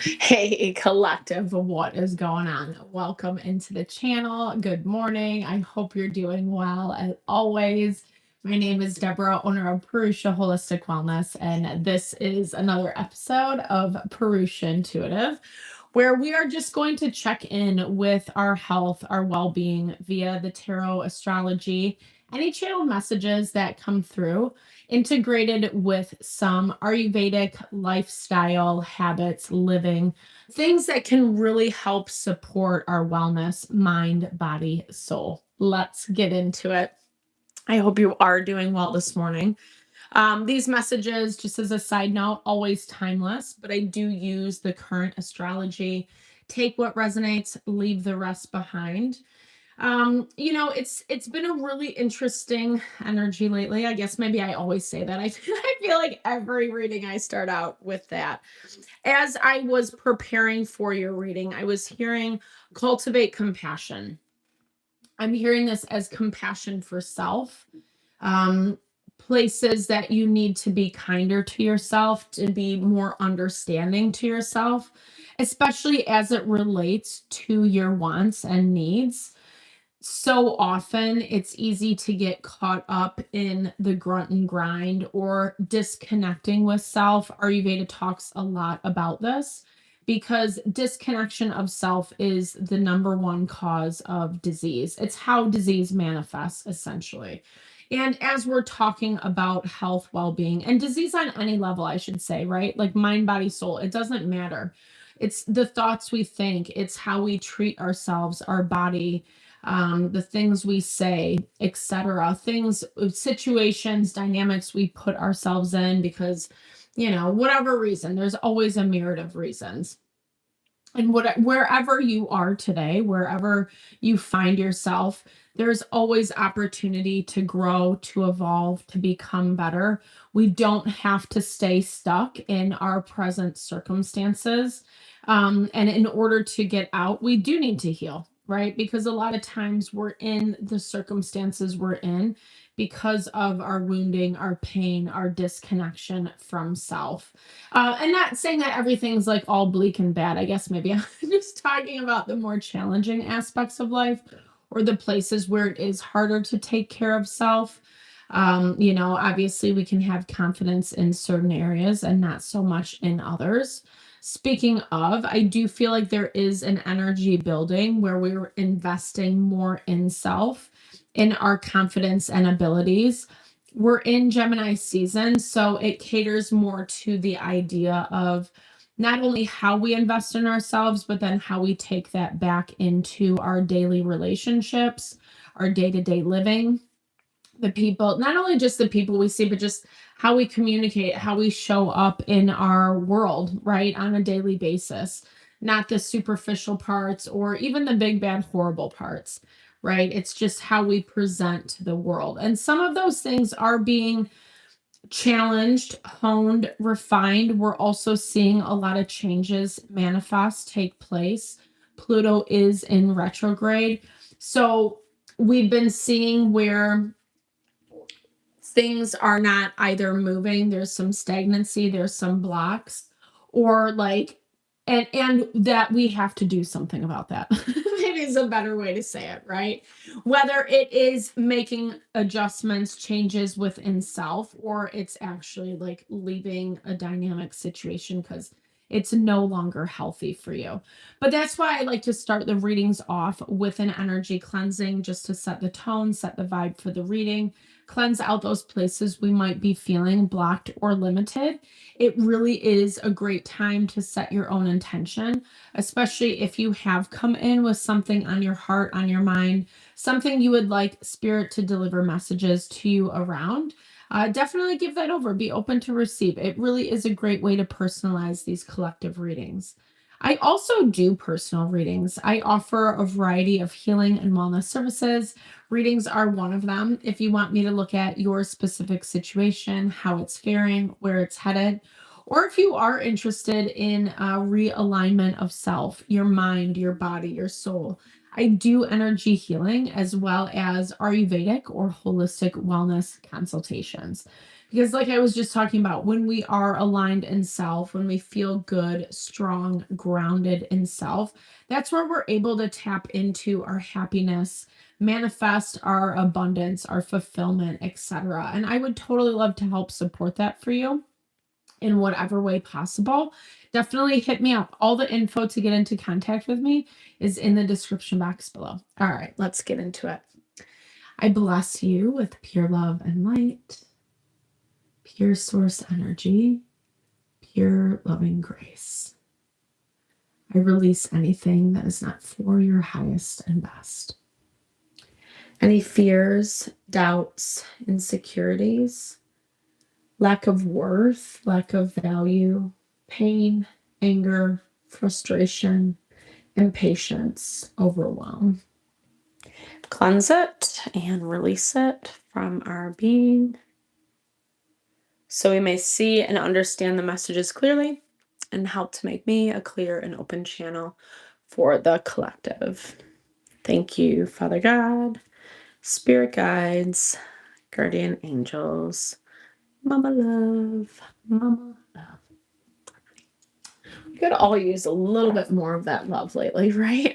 Hey, collective, what is going on? Welcome into the channel. Good morning. I hope you're doing well as always. My name is Deborah, owner of Purusha Holistic Wellness, and this is another episode of Purusha Intuitive, where we are just going to check in with our health, our well-being via the tarot, astrology, any channel messages that come through, integrated with some Ayurvedic lifestyle habits, living, things that can really help support our wellness, mind, body, soul. Let's get into it. I hope you are doing well this morning. These messages, just as a side note, always timeless, but I do use the current astrology. Take what resonates, leave the rest behind. It's been a really interesting energy lately. I guess maybe I always say that. I feel like every reading I start out with that. As I was preparing for your reading, I was hearing cultivate compassion. I'm hearing this as compassion for self. Um, Places that you need to be kinder to yourself, to be more understanding to yourself, especially as it relates to your wants and needs. So often it's easy to get caught up in the grunt and grind or disconnecting with self. Ayurveda talks a lot about this because disconnection of self is the number one cause of disease. It's how disease manifests, essentially. And as we're talking about health, well being, and disease on any level, I should say, right? Like mind, body, soul, it doesn't matter. It's the thoughts we think, it's how we treat ourselves, our body, the things we say, etc. Things, situations, dynamics we put ourselves in because, whatever reason, there's always a myriad of reasons. And wherever you are today, wherever you find yourself, there's always opportunity to grow, to evolve, to become better. We don't have to stay stuck in our present circumstances. And in order to get out, we do need to heal, right? Because a lot of times we're in the circumstances we're in because of our wounding, our pain, our disconnection from self. And not saying that everything's like all bleak and bad. I guess maybe I'm just talking about the more challenging aspects of life or the places where it is harder to take care of self. Obviously we can have confidence in certain areas and not so much in others. Speaking of, I do feel like there is an energy building where we're investing more in self, in our confidence and abilities. We're in Gemini season, so it caters more to the idea of not only how we invest in ourselves, but then how we take that back into our daily relationships, our day to day living, the people, not only just the people we see, but just how we communicate, how we show up in our world, right, on a daily basis, not the superficial parts or even the big, bad, horrible parts, right? It's just how we present to the world. And some of those things are being challenged, honed, refined. We're also seeing a lot of changes manifest, take place. Pluto is in retrograde. So we've been seeing where things are not either moving, there's some stagnancy, there's some blocks, or like, and that we have to do something about that. Maybe is a better way to say it, right? Whether it is making adjustments, changes within self, or it's actually like leaving a dynamic situation because it's no longer healthy for you. But that's why I like to start the readings off with an energy cleansing, just to set the tone, set the vibe for the reading, cleanse out those places we might be feeling blocked or limited. It really is a great time to set your own intention, especially if you have come in with something on your heart, on your mind, something you would like spirit to deliver messages to you around. Definitely give that over. Be open to receive. It really is a great way to personalize these collective readings. I also do personal readings. I offer a variety of healing and wellness services. Readings are one of them. If you want me to look at your specific situation, how it's faring, where it's headed, or if you are interested in a realignment of self, your mind, your body, your soul, I do energy healing as well as Ayurvedic or holistic wellness consultations. Because like I was just talking about, when we are aligned in self, when we feel good, strong, grounded in self, that's where we're able to tap into our happiness, manifest our abundance, our fulfillment, etc. And I would totally love to help support that for you in whatever way possible. Definitely hit me up. All the info to get into contact with me is in the description box below. All right, let's get into it. I bless you with pure love and light, pure source energy, pure loving grace. I release anything that is not for your highest and best. Any fears, doubts, insecurities, lack of worth, lack of value, pain, anger, frustration, impatience, overwhelm. Cleanse it and release it from our being, so we may see and understand the messages clearly and help to make me a clear and open channel for the collective. Thank you, Father God, spirit guides, guardian angels, Mama Love, Mama Love. We could all use a little bit more of that love lately, right?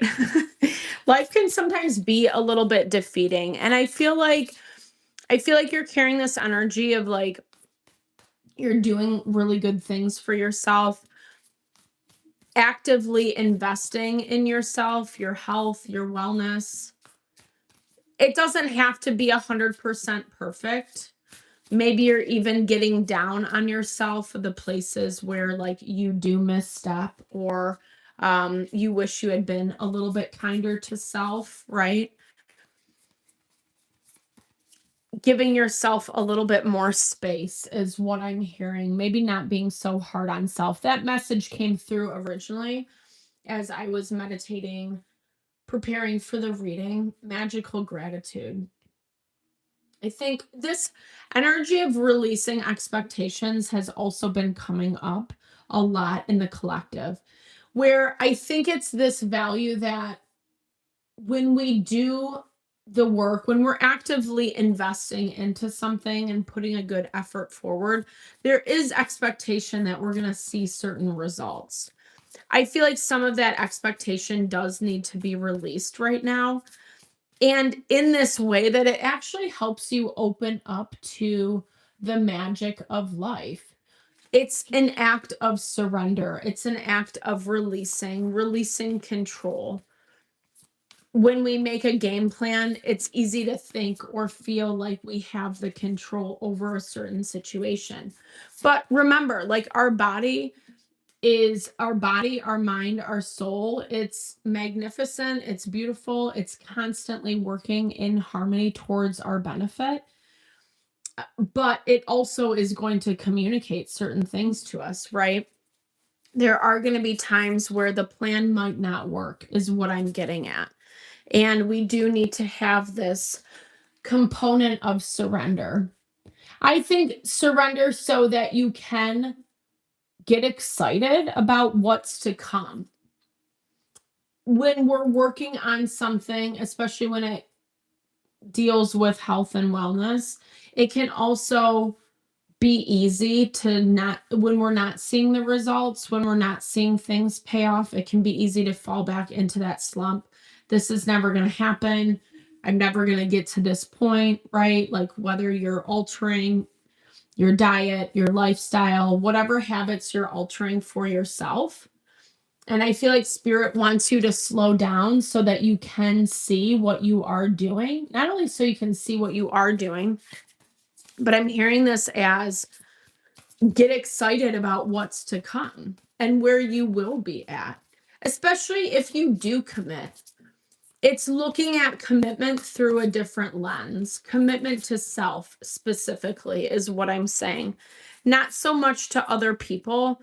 Life can sometimes be a little bit defeating, and I feel like you're carrying this energy of like you're doing really good things for yourself, actively investing in yourself, your health, your wellness. It doesn't have to be 100% perfect. Maybe you're even getting down on yourself for the places where like you do misstep, or you wish you had been a little bit kinder to self, right? Giving yourself a little bit more space is what I'm hearing. Maybe not being so hard on self. That message came through originally as I was meditating, preparing for the reading, magical gratitude. I think this energy of releasing expectations has also been coming up a lot in the collective, where I think it's this value that when we do the work, when we're actively investing into something and putting a good effort forward, there is expectation that we're going to see certain results. I feel like some of that expectation does need to be released right now. And in this way, that it actually helps you open up to the magic of life. It's an act of surrender. It's an act of releasing control. When we make a game plan, it's easy to think or feel like we have the control over a certain situation. But remember, like our body, our mind, our soul. It's magnificent, it's beautiful, it's constantly working in harmony towards our benefit. But it also is going to communicate certain things to us, right? There are going to be times where the plan might not work, is what I'm getting at. And we do need to have this component of surrender. I think surrender so that you can get excited about what's to come. When we're working on something, especially when it deals with health and wellness, it can also be easy to not, when we're not seeing the results, when we're not seeing things pay off, it can be easy to fall back into that slump. This is never going to happen. I'm never going to get to this point, right? Like whether you're altering your diet, your lifestyle, whatever habits you're altering for yourself. And I feel like spirit wants you to slow down so that you can see what you are doing. Not only so you can see what you are doing, but I'm hearing this as get excited about what's to come and where you will be at, especially if you do commit. It's looking at commitment through a different lens. Commitment to self specifically is what I'm saying. Not so much to other people.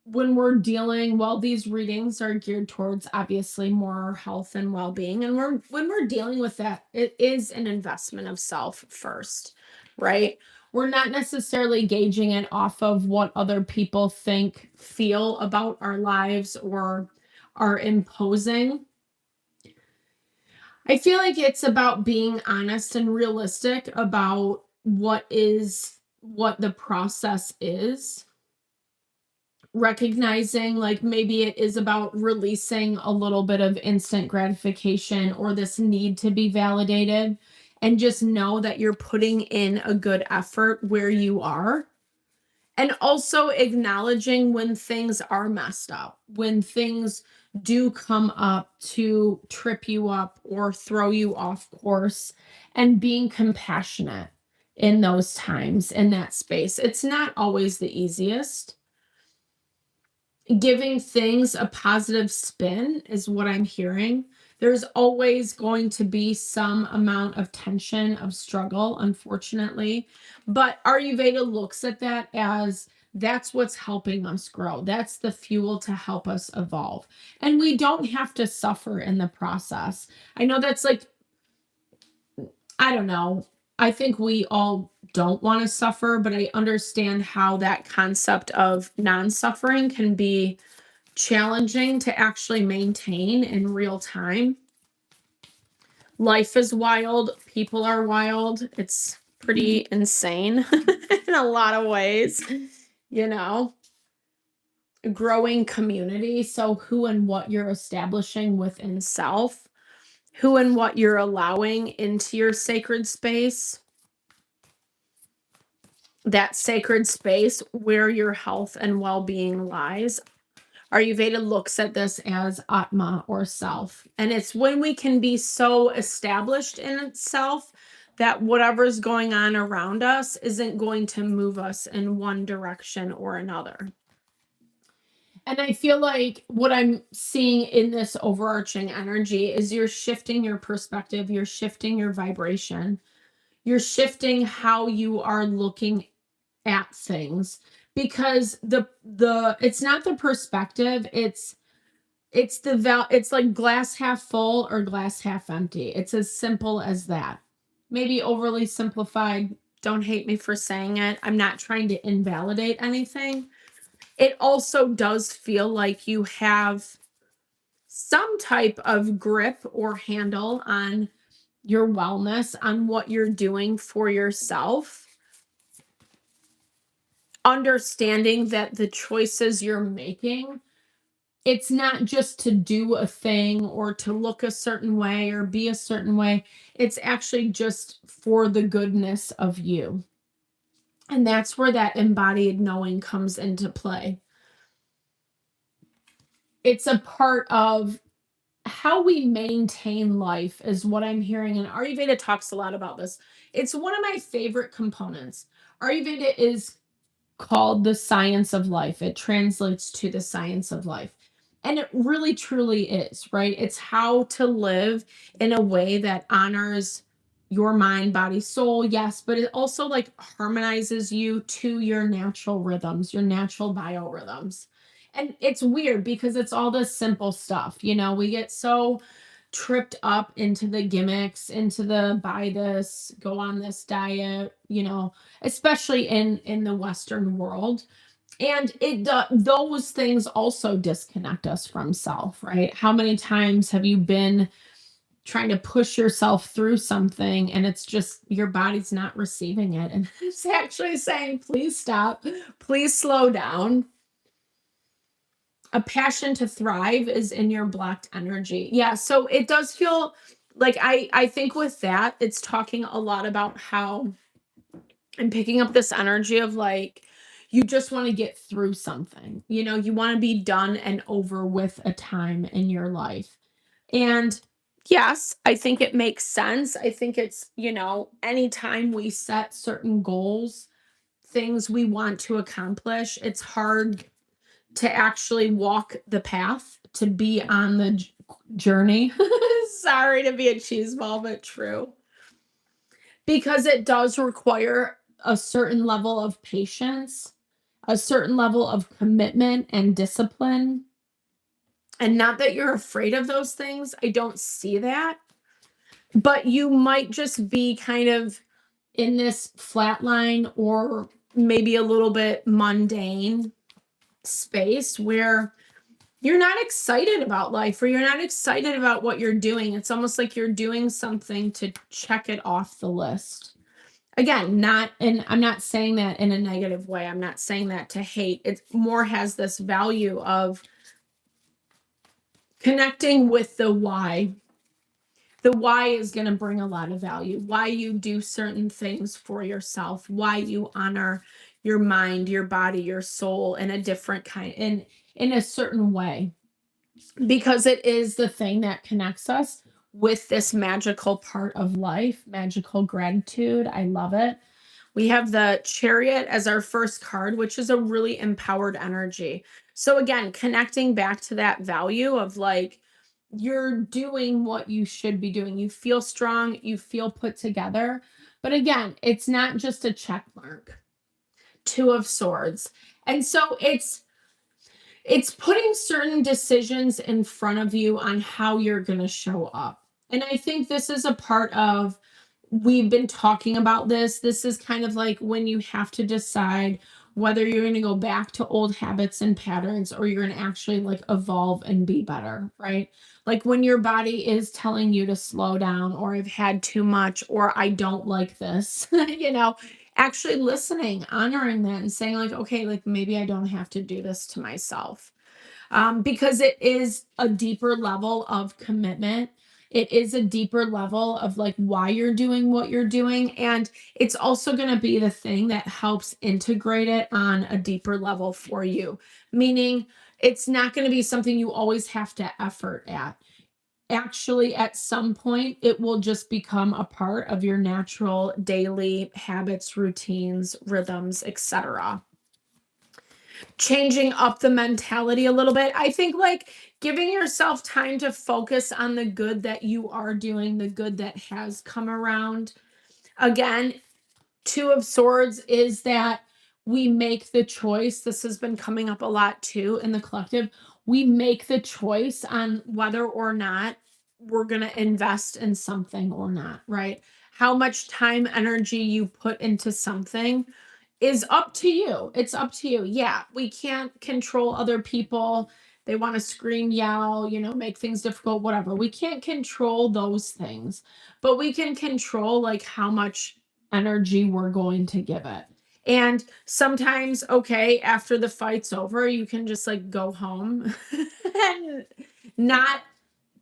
When we're dealing, well, these readings are geared towards obviously more health and well-being. And when we're dealing with that, it is an investment of self first, right? We're not necessarily gauging it off of what other people think, feel about our lives, or are imposing. I feel like it's about being honest and realistic about what is what the process is, recognizing like maybe it is about releasing a little bit of instant gratification or this need to be validated, and just know that you're putting in a good effort where you are. And also acknowledging when things are messed up, when things do come up to trip you up or throw you off course, and being compassionate in those times, in that space. It's not always the easiest. Giving things a positive spin is what I'm hearing. There's always going to be some amount of tension, of struggle, unfortunately. But Ayurveda looks at that as that's what's helping us grow. That's the fuel to help us evolve. And we don't have to suffer in the process. I know that's like, I don't know. I think we all don't want to suffer, but I understand how that concept of non suffering can be challenging to actually maintain in real time. Life is wild. People are wild. It's pretty insane in a lot of ways, you know, growing community. So, who and what you're establishing within self, who and what you're allowing into your sacred space, that sacred space where your health and well being lies. Ayurveda looks at this as Atma, or self. And it's when we can be so established in itself that whatever's going on around us isn't going to move us in one direction or another. And I feel like what I'm seeing in this overarching energy is you're shifting your perspective, you're shifting your vibration, you're shifting how you are looking at things, because the it's not the perspective, it's it's like glass half full or glass half empty. It's as simple as that. Maybe overly simplified. Don't hate me for saying it. I'm not trying to invalidate anything. It also does feel like you have some type of grip or handle on your wellness, on what you're doing for yourself. Understanding that the choices you're making, it's not just to do a thing or to look a certain way or be a certain way. It's actually just for the goodness of you. And that's where that embodied knowing comes into play. It's a part of how we maintain life, is what I'm hearing. And Ayurveda talks a lot about this. It's one of my favorite components. Ayurveda is called the science of life. It translates to the science of life. And it really truly is, right? It's how to live in a way that honors your mind, body, soul, yes, but it also like harmonizes you to your natural rhythms, your natural biorhythms. And it's weird because it's all this simple stuff. You know, we get so tripped up into the gimmicks, into the buy this, go on this diet, you know, especially in the Western world. And those things also disconnect us from self, right? How many times have you been trying to push yourself through something and it's just your body's not receiving it, and it's actually saying, please stop, please slow down. A passion to thrive is in your blocked energy. Yeah, so it does feel like I think with that, it's talking a lot about how I'm picking up this energy of like you just want to get through something. You know, you want to be done and over with a time in your life. And yes, I think it makes sense. I think it's, you know, anytime we set certain goals, things we want to accomplish, it's hard to actually walk the path, to be on the journey. Sorry to be a cheeseball, but true. Because it does require a certain level of patience, a certain level of commitment and discipline. And not that you're afraid of those things, I don't see that. But you might just be kind of in this flatline or maybe a little bit mundane space where you're not excited about life, or you're not excited about what you're doing. It's almost like you're doing something to check it off the list. Again, and I'm not saying that in a negative way. I'm not saying that to hate. It more has this value of connecting with the why. The why is going to bring a lot of value. Why you do certain things for yourself, why you honor your mind, your body, your soul in a different kind, in a certain way, because it is the thing that connects us with this magical part of life, magical gratitude. I love it. We have the Chariot as our first card, which is a really empowered energy. So again, connecting back to that value of like, you're doing what you should be doing. You feel strong, you feel put together. But again, it's not just a check mark. Two of Swords. And so it's putting certain decisions in front of you on how you're going to show up. And I think this is a part of, we've been talking about this. This is kind of like when you have to decide whether you're going to go back to old habits and patterns or you're going to actually like evolve and be better, right? Like when your body is telling you to slow down, or I've had too much, or I don't like this, actually listening, honoring that and saying like, okay, like maybe I don't have to do this to myself. Because it is a deeper level of commitment. It is a deeper level of like why you're doing what you're doing. And it's also going to be the thing that helps integrate it on a deeper level for you. Meaning it's not going to be something you always have to effort at. Actually, at some point, it will just become a part of your natural daily habits, routines, rhythms, etc. Changing up the mentality a little bit. I think like giving yourself time to focus on the good that you are doing, the good that has come around. Again, Two of Swords is that we make the choice. This has been coming up a lot too in the collective. We make the choice on whether or not we're going to invest in something or not, right? How much time, energy you put into something is up to you. It's up to you. Yeah, we can't control other people. They want to scream, yell, make things difficult, whatever. We can't control those things, but we can control like how much energy we're going to give it. And sometimes, okay, after the fight's over, you can just like go home and not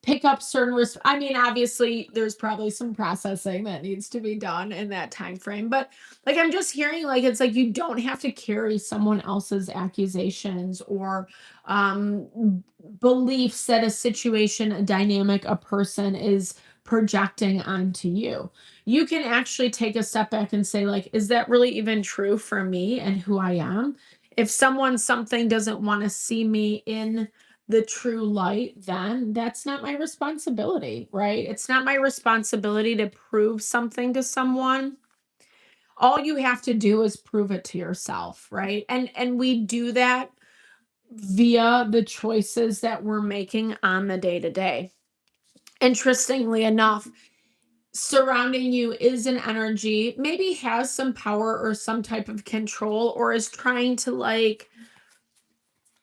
pick up certain I mean, obviously there's probably some processing that needs to be done in that time frame, but like I'm just hearing like it's like you don't have to carry someone else's accusations or beliefs that a situation, a dynamic, a person is projecting onto you. You can actually take a step back and say like, is that really even true for me and who I am? If something doesn't want to see me in the true light, then that's not my responsibility, right? It's not my responsibility to prove something to someone. All you have to do is prove it to yourself, right? And we do that via the choices that we're making on the day to day. Interestingly enough, surrounding you is an energy, maybe has some power or some type of control, or is trying to like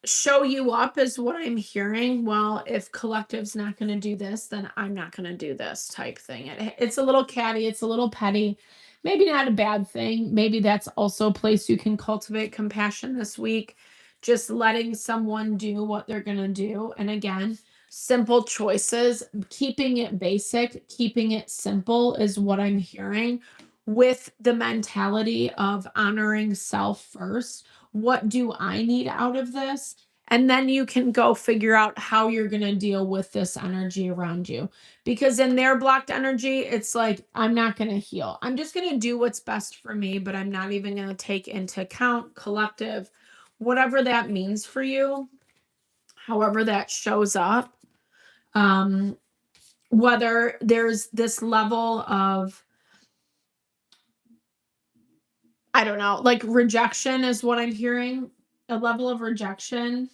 show you up is what I'm hearing. Well, if collective's not going to do this, then I'm not going to do this type thing. It's a little catty, it's a little petty. Maybe not a bad thing. Maybe that's also a place you can cultivate compassion this week. Just letting someone do what they're going to do. And again, simple choices, keeping it basic, keeping it simple is what I'm hearing, with the mentality of honoring self first. What do I need out of this? And then you can go figure out how you're going to deal with this energy around you. Because in their blocked energy, it's like, I'm not going to heal. I'm just going to do what's best for me, but I'm not even going to take into account collective, whatever that means for you, however that shows up. Whether there's this level of, I don't know, like rejection is what I'm hearing, a level of rejection,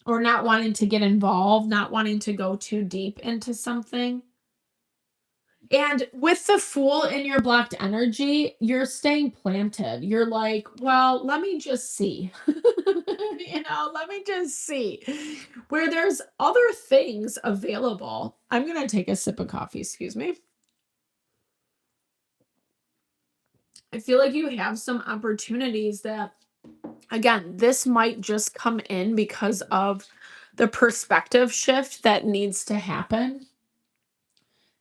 or not wanting to get involved, not wanting to go too deep into something. And with the Fool in your blocked energy, you're staying planted. You're like, well, let me just see. Let me just see. Where there's other things available. I'm going to take a sip of coffee, excuse me. I feel like you have some opportunities that, again, this might just come in because of the perspective shift that needs to happen,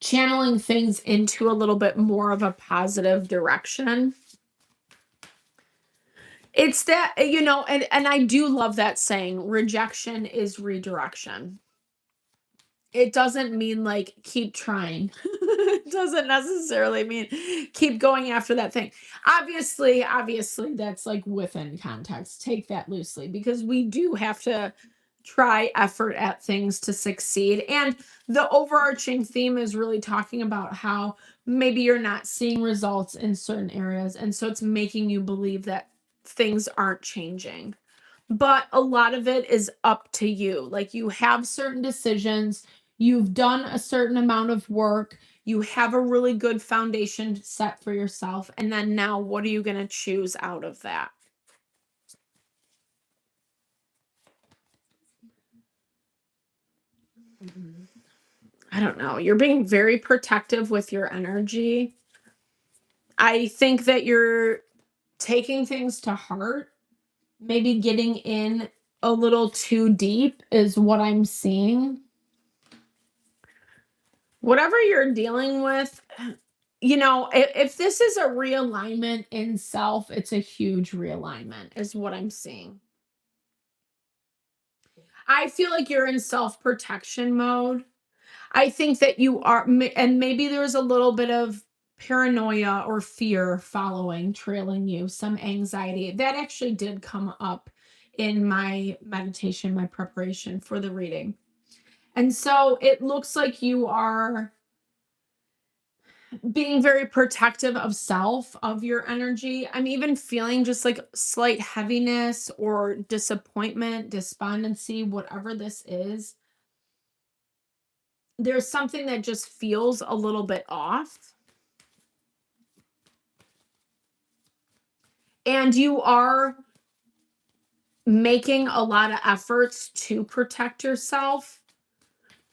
channeling things into a little bit more of a positive direction. It's that, and I do love that saying, rejection is redirection. It doesn't mean like keep trying. It doesn't necessarily mean keep going after that thing. Obviously, that's like within context. Take that loosely because we do have to try effort at things to succeed. And the overarching theme is really talking about how maybe you're not seeing results in certain areas. And so it's making you believe that things aren't changing. But a lot of it is up to you. Like you have certain decisions, you've done a certain amount of work, you have a really good foundation set for yourself. And then now, what are you going to choose out of that? I don't know. You're being very protective with your energy. I think that you're taking things to heart, maybe getting in a little too deep, is what I'm seeing. Whatever you're dealing with, if this is a realignment in self, it's a huge realignment, is what I'm seeing. I feel like you're in self protection mode. I think that you are, and maybe there's a little bit of paranoia or fear following, trailing you, some anxiety. That actually did come up in my meditation, my preparation for the reading. And so it looks like you are being very protective of self, of your energy. I'm even feeling just like slight heaviness or disappointment, despondency, whatever this is. There's something that just feels a little bit off. And you are making a lot of efforts to protect yourself,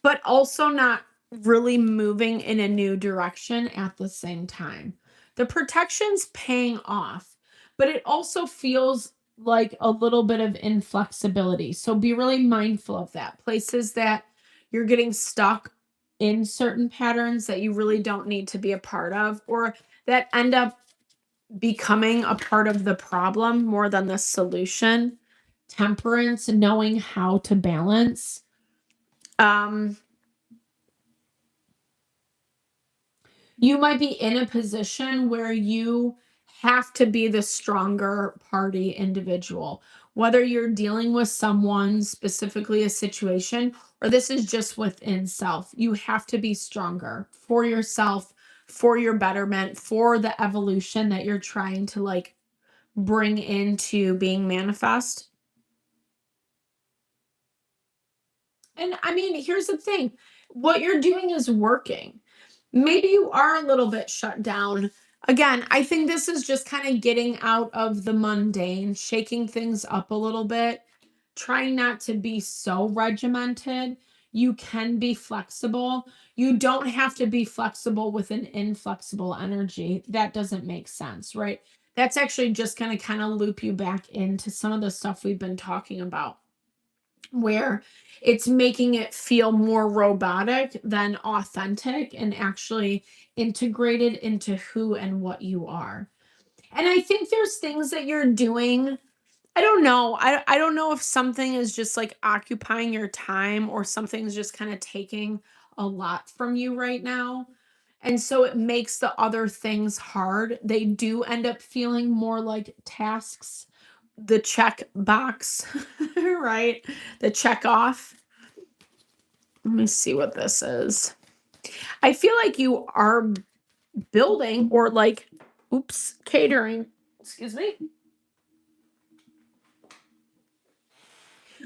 but also not really moving in a new direction at the same time. The protection's paying off, but it also feels like a little bit of inflexibility. So be really mindful of that. Places that you're getting stuck in certain patterns that you really don't need to be a part of, or that end up becoming a part of the problem more than the solution. Temperance, knowing how to balance. You might be in a position where you have to be the stronger party individual, whether you're dealing with someone, specifically a situation, or this is just within self. You have to be stronger for yourself, for your betterment, for the evolution that you're trying to like bring into being manifest. And I mean, here's the thing, what you're doing is working. Maybe you are a little bit shut down. Again, I think this is just kind of getting out of the mundane, shaking things up a little bit, trying not to be so regimented. You can be flexible. You don't have to be flexible with an inflexible energy. That doesn't make sense, right? That's actually just going to kind of loop you back into some of the stuff we've been talking about, where it's making it feel more robotic than authentic and actually integrated into who and what you are. And I think there's things that you're doing. I don't know. I don't know if something is just like occupying your time or something's just kind of taking a lot from you right now. And so it makes the other things hard. They do end up feeling more like tasks, the check box, right? The check off. Let me see what this is. I feel like you are building or like, oops, catering. Excuse me.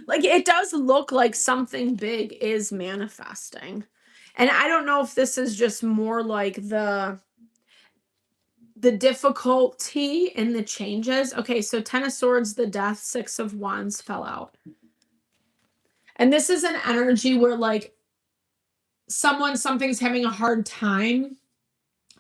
Like it does look like something big is manifesting. And I don't know if this is just more like the difficulty in the changes. Okay, so 10 of swords, the death, 6 of wands fell out. And this is an energy where like something's having a hard time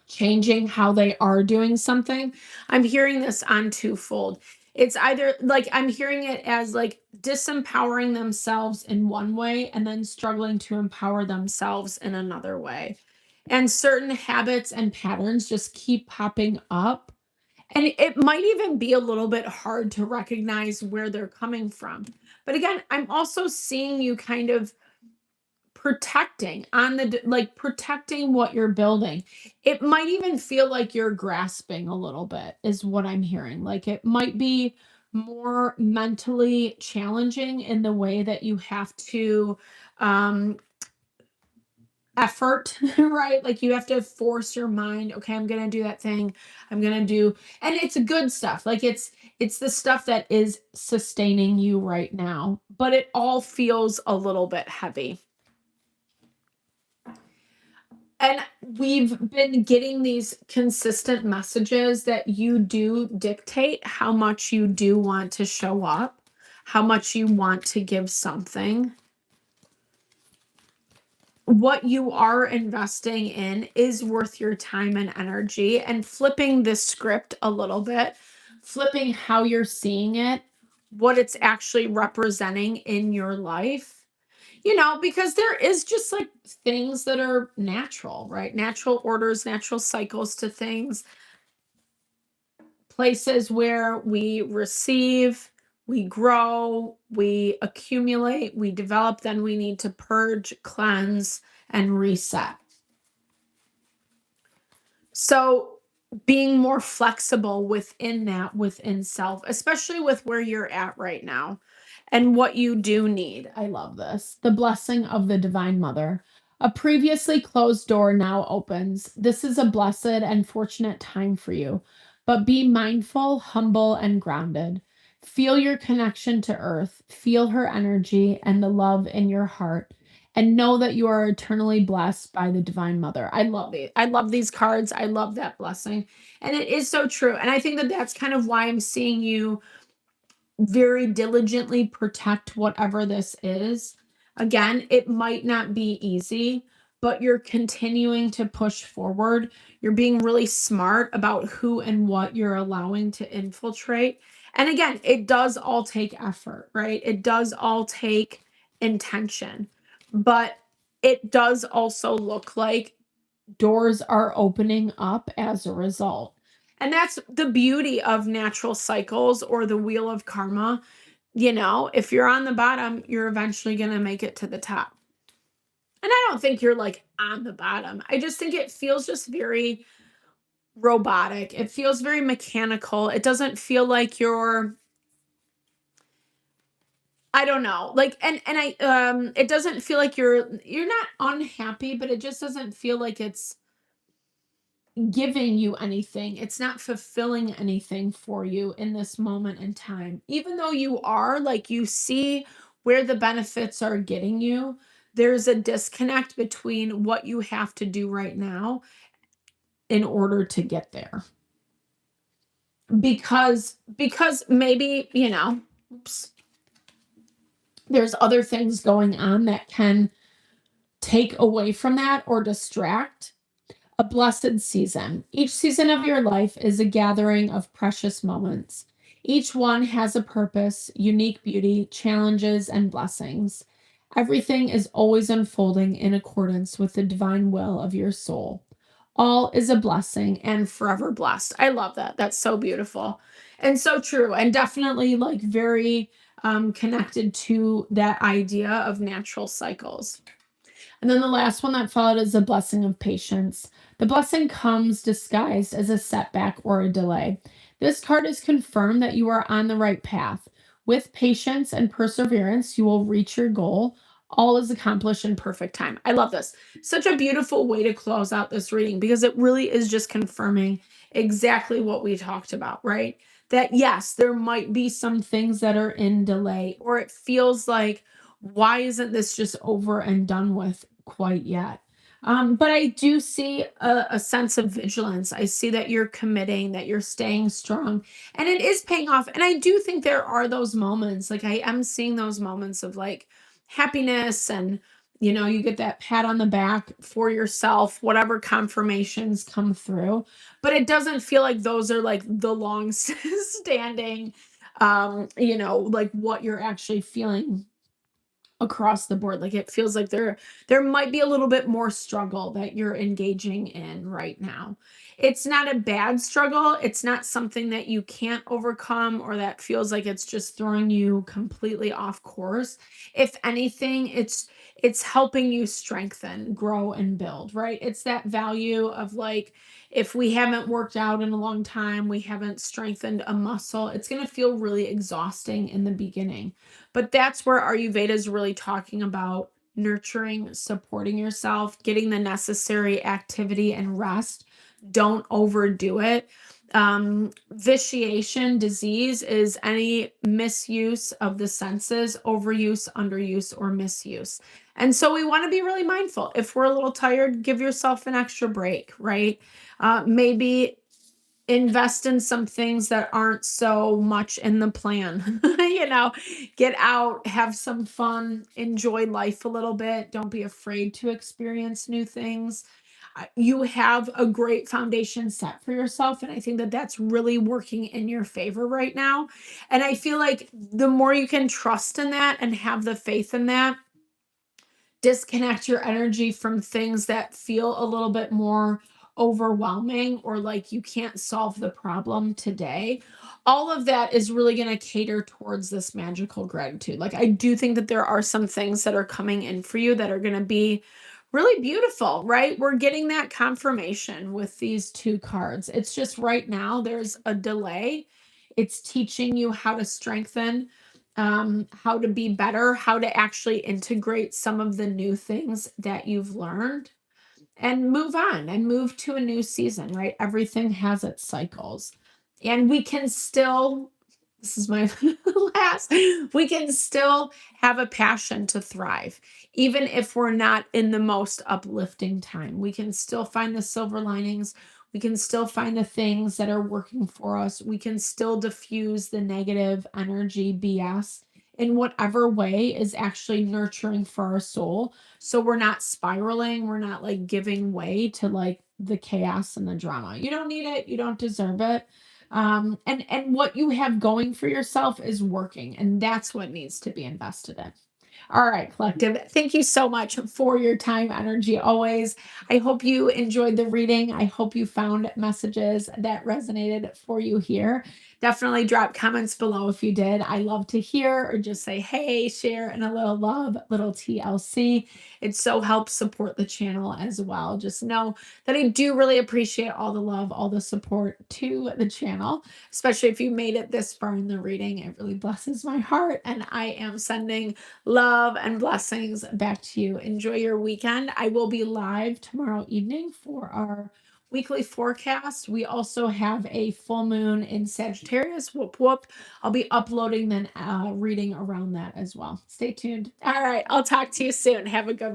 changing how they are doing something. I'm hearing this on twofold. It's either like I'm hearing it as like disempowering themselves in one way and then struggling to empower themselves in another way. And certain habits and patterns just keep popping up. And it might even be a little bit hard to recognize where they're coming from. But again, I'm also seeing you kind of protecting on like protecting what you're building. It might even feel like you're grasping a little bit is what I'm hearing. Like it might be more mentally challenging in the way that you have to um effort, right? Like you have to force your mind, okay, I'm going to do that thing. I'm going to do, and it's good stuff. Like it's the stuff that is sustaining you right now, but it all feels a little bit heavy. And we've been getting these consistent messages that you do dictate how much you do want to show up, how much you want to give something. What you are investing in is worth your time and energy, and flipping this script a little bit, flipping how you're seeing it, what it's actually representing in your life. Because there is just like things that are natural, right? Natural orders, natural cycles to things, places where we receive, we grow, we accumulate, we develop, then we need to purge, cleanse, and reset. So being more flexible within that, within self, especially with where you're at right now and what you do need. I love this. The blessing of the Divine Mother. A previously closed door now opens. This is a blessed and fortunate time for you, but be mindful, humble, and grounded. Feel your connection to Earth, feel her energy and the love in your heart, and know that you are eternally blessed by the Divine Mother. I love it. I love these cards. I love that blessing. And it is so true. And I think that that's kind of why I'm seeing you very diligently protect whatever this is. Again, it might not be easy, but you're continuing to push forward. You're being really smart about who and what you're allowing to infiltrate. And again, it does all take effort, right? It does all take intention, but it does also look like doors are opening up as a result. And that's the beauty of natural cycles or the wheel of karma. If you're on the bottom, you're eventually going to make it to the top. And I don't think you're like on the bottom. I just think it feels just very robotic. It feels very mechanical. It doesn't feel like I don't know. Like and I it doesn't feel like you're not unhappy, but it just doesn't feel like it's giving you anything. It's not fulfilling anything for you in this moment in time. Even though you are like you see where the benefits are getting you, there's a disconnect between what you have to do right now in order to get there. Because maybe, oops, there's other things going on that can take away from that or distract. A blessed season. Each season of your life is a gathering of precious moments. Each one has a purpose, unique beauty, challenges, and blessings. Everything is always unfolding in accordance with the divine will of your soul. All is a blessing and forever blessed. I love that. That's so beautiful and so true, and definitely like very connected to that idea of natural cycles. And then the last one that followed is a blessing of patience. The blessing comes disguised as a setback or a delay. This card is confirmed that you are on the right path. With patience and perseverance, you will reach your goal. All is accomplished in perfect time. I love this. Such a beautiful way to close out this reading because it really is just confirming exactly what we talked about, right? That yes, there might be some things that are in delay, or it feels like, why isn't this just over and done with quite yet? But I do see a sense of vigilance. I see that you're committing, that you're staying strong, and it is paying off. And I do think there are those moments, like I am seeing those moments of like happiness and You get that pat on the back for yourself, whatever confirmations come through. But it doesn't feel like those are like the long standing, like what you're actually feeling across the board. Like it feels like there might be a little bit more struggle that you're engaging in right now. It's not a bad struggle. It's not something that you can't overcome or that feels like it's just throwing you completely off course. If anything, it's helping you strengthen, grow and build, right? It's that value of like if we haven't worked out in a long time, we haven't strengthened a muscle, it's going to feel really exhausting in the beginning. But that's where Ayurveda is really talking about nurturing, supporting yourself, getting the necessary activity and rest. Don't overdo it. Vitiation, disease, is any misuse of the senses, overuse, underuse, or misuse. And so we want to be really mindful. If we're a little tired, give yourself an extra break, right? Maybe invest in some things that aren't so much in the plan. Get out, have some fun, enjoy life a little bit. Don't be afraid to experience new things. You have a great foundation set for yourself. And I think that that's really working in your favor right now. And I feel like the more you can trust in that and have the faith in that, disconnect your energy from things that feel a little bit more overwhelming or like you can't solve the problem today. All of that is really going to cater towards this magical gratitude. Like, I do think that there are some things that are coming in for you that are going to be really beautiful, right? We're getting that confirmation with these two cards. It's just right now there's a delay. It's teaching you how to strengthen, how to be better, how to actually integrate some of the new things that you've learned and move on and move to a new season, right? Everything has its cycles. And we can still, this is my last, we can still have a passion to thrive. Even if we're not in the most uplifting time, we can still find the silver linings. We can still find the things that are working for us. We can still diffuse the negative energy BS in whatever way is actually nurturing for our soul, so we're not spiraling, we're not like giving way to like the chaos and the drama. You don't need it, you don't deserve it. And what you have going for yourself is working, and that's what needs to be invested in. All right, collective. Thank you so much for your time, energy, always. I hope you enjoyed the reading. I hope you found messages that resonated for you here. Definitely drop comments below if you did. I love to hear or just say, hey, share, and a little love, little TLC. It so helps support the channel as well. Just know that I do really appreciate all the love, all the support to the channel, especially if you made it this far in the reading. It really blesses my heart, and I am sending love and blessings back to you. Enjoy your weekend. I will be live tomorrow evening for our weekly forecast. We also have a full moon in Sagittarius. Whoop, whoop. I'll be uploading then reading around that as well. Stay tuned. All right. I'll talk to you soon. Have a good